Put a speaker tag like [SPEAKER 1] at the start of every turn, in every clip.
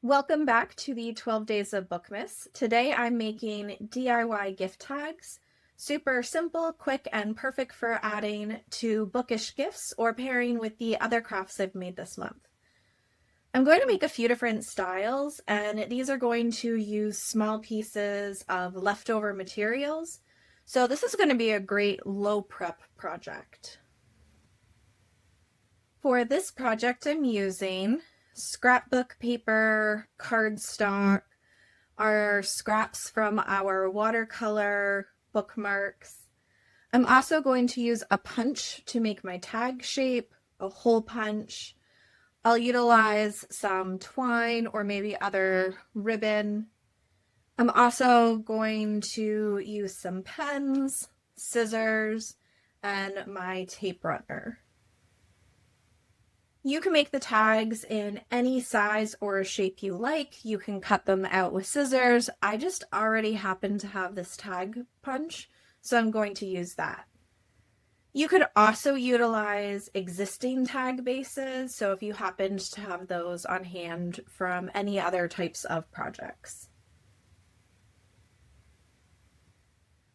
[SPEAKER 1] Welcome back to the 12 Days of Bookmas. Today I'm making DIY gift tags. Super simple, quick, and perfect for adding to Bookish gifts or pairing with the other crafts I've made this month. I'm going to make a few different styles, and these are going to use small pieces of leftover materials. So this is going to be a great low prep project. For this project I'm using scrapbook paper, cardstock, our scraps from our watercolor, bookmarks. I'm also going to use a punch to make my tag shape, a hole punch. I'll utilize some twine or maybe other ribbon. I'm also going to use some pens, scissors, and my tape runner. You can make the tags in any size or shape you like. You can cut them out with scissors. I just already happen to have this tag punch, so I'm going to use that. You could also utilize existing tag bases, so if you happened to have those on hand from any other types of projects.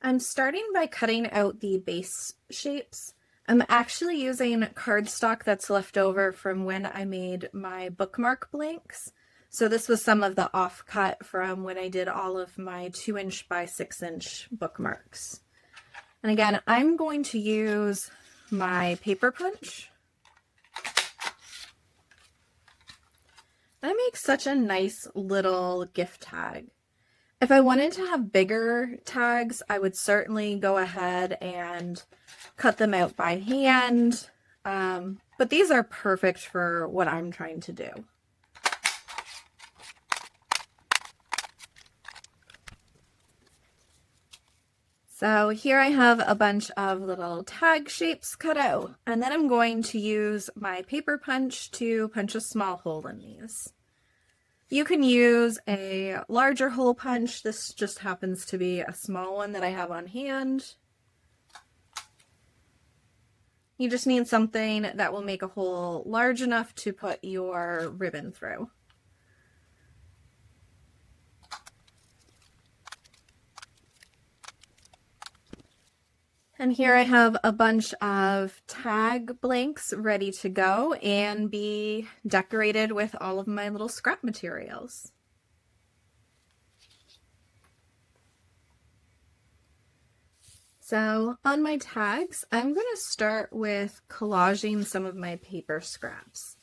[SPEAKER 1] I'm starting by cutting out the base shapes. I'm actually using cardstock that's left over from when I made my bookmark blanks. So this was some of the offcut from when I did all of my 2" by 6" bookmarks. And again, I'm going to use my paper punch. That makes such a nice little gift tag. If I wanted to have bigger tags, I would certainly go ahead and cut them out by hand, but these are perfect for what I'm trying to do. So here I have a bunch of little tag shapes cut out, and then I'm going to use my paper punch to punch a small hole in these. You can use a larger hole punch. This just happens to be a small one that I have on hand. You just need something that will make a hole large enough to put your ribbon through. And here I have a bunch of tag blanks ready to go and be decorated with all of my little scrap materials. So on my tags, I'm going to start with collaging some of my paper scraps.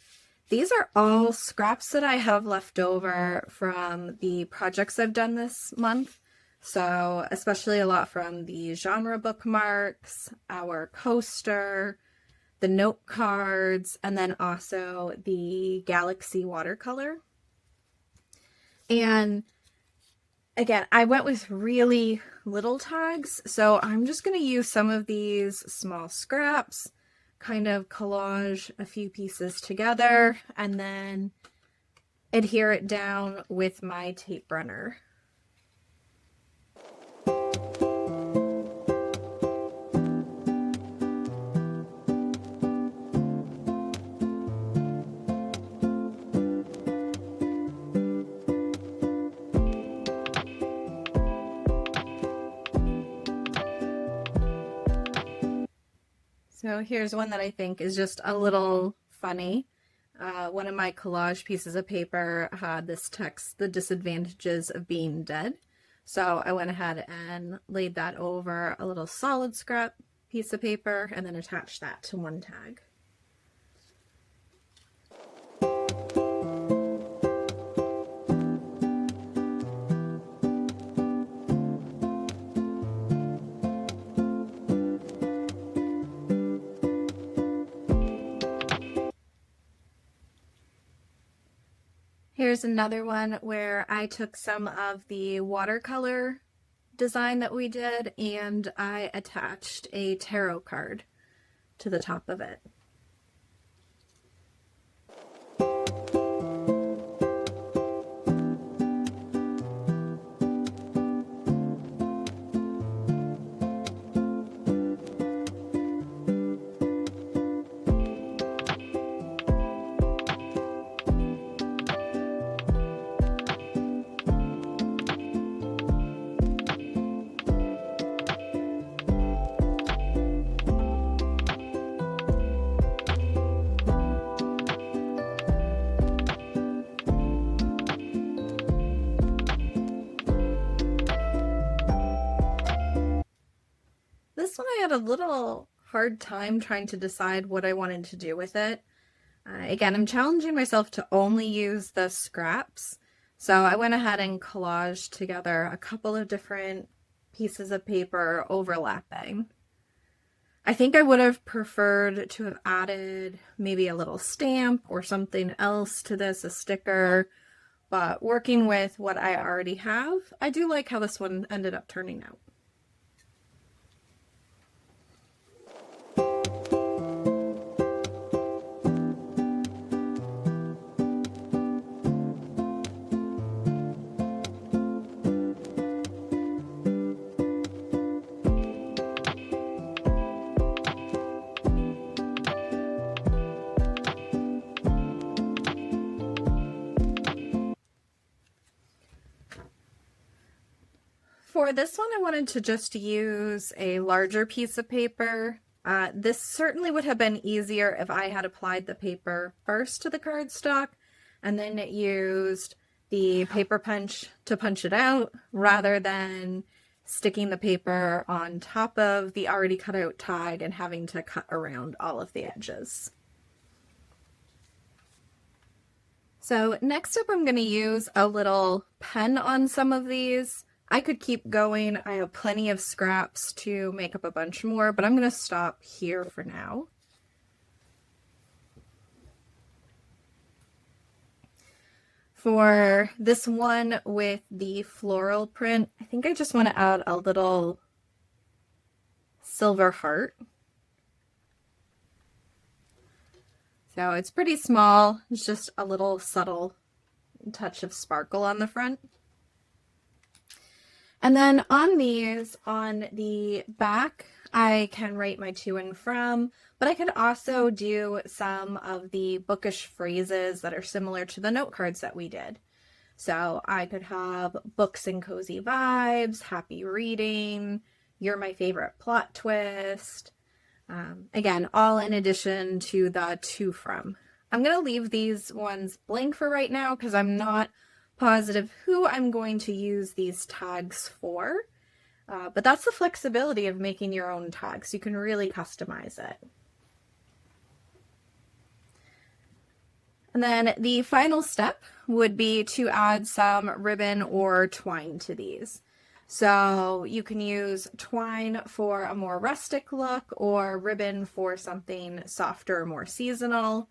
[SPEAKER 1] These are all scraps that I have left over from the projects I've done this month. So especially a lot from the genre bookmarks, our coaster, the note cards, and then also the Galaxy watercolor. And again, I went with really little tags, so I'm just going to use some of these small scraps, kind of collage a few pieces together, and then adhere it down with my tape runner. So here's one that I think is just a little funny. One of my collage pieces of paper had this text, "The disadvantages of being dead." So I went ahead and laid that over a little solid scrap piece of paper and then attached that to one tag. Here's another one where I took some of the watercolor design that we did and I attached a tarot card to the top of it. this one I had a little hard time trying to decide what I wanted to do with it. Again, I'm challenging myself to only use the scraps. So I went ahead and collaged together a couple of different pieces of paper overlapping. I think I would have preferred to have added maybe a little stamp or something else to this, a sticker, but working with what I already have, I do like how this one ended up turning out. For this one, I wanted to just use a larger piece of paper. This certainly would have been easier if I had applied the paper first to the cardstock and then used the paper punch to punch it out rather than sticking the paper on top of the already cut out tag and having to cut around all of the edges. So next up, I'm going to use a little pen on some of these. I could keep going. I have plenty of scraps to make up a bunch more, but I'm going to stop here for now. For this one with the floral print, I think I just want to add a little silver heart. So it's pretty small. It's just a little subtle touch of sparkle on the front. And then on these, on the back, I can write my to and from, but I could also do some of the bookish phrases that are similar to the note cards that we did. So I could have books and cozy vibes, happy reading, you're my favorite plot twist. Again, all in addition to the to from. I'm going to leave these ones blank for right now because I'm not positive who I'm going to use these tags for, but that's the flexibility of making your own tags. You can really customize it. And then the final step would be to add some ribbon or twine to these. So you can use twine for a more rustic look or ribbon for something softer, more seasonal.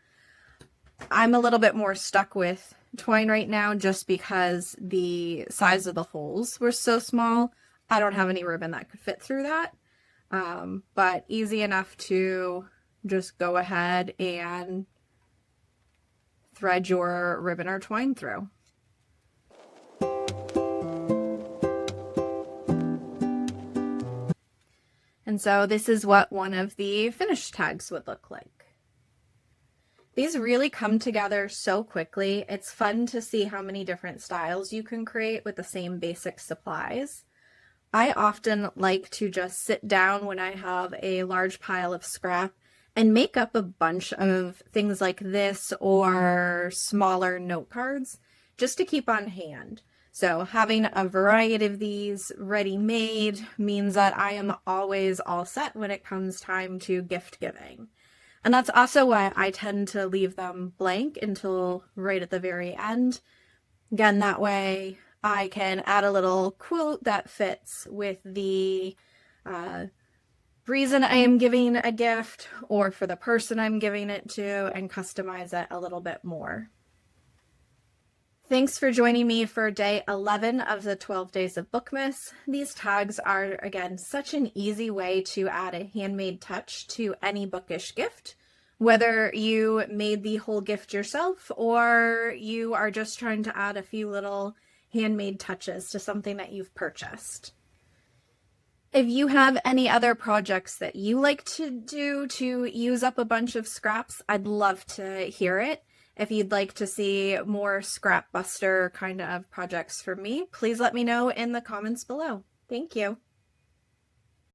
[SPEAKER 1] I'm a little bit more stuck with twine right now just because the size of the holes were so small. I don't have any ribbon that could fit through that, but easy enough to just go ahead and thread your ribbon or twine through. And so this is what one of the finished tags would look like. These really come together so quickly. It's fun to see how many different styles you can create with the same basic supplies. I often like to just sit down when I have a large pile of scrap and make up a bunch of things like this or smaller note cards just to keep on hand. So having a variety of these ready-made means that I am always all set when it comes time to gift giving. And that's also why I tend to leave them blank until right at the very end. Again, that way I can add a little quote that fits with the reason I am giving a gift or for the person I'm giving it to and customize it a little bit more. Thanks for joining me for day 11 of the 12 Days of Bookmas. These tags are, again, such an easy way to add a handmade touch to any bookish gift, whether you made the whole gift yourself or you are just trying to add a few little handmade touches to something that you've purchased. If you have any other projects that you like to do to use up a bunch of scraps, I'd love to hear it. If you'd like to see more scrap buster kind of projects from me, please let me know in the comments below. Thank you.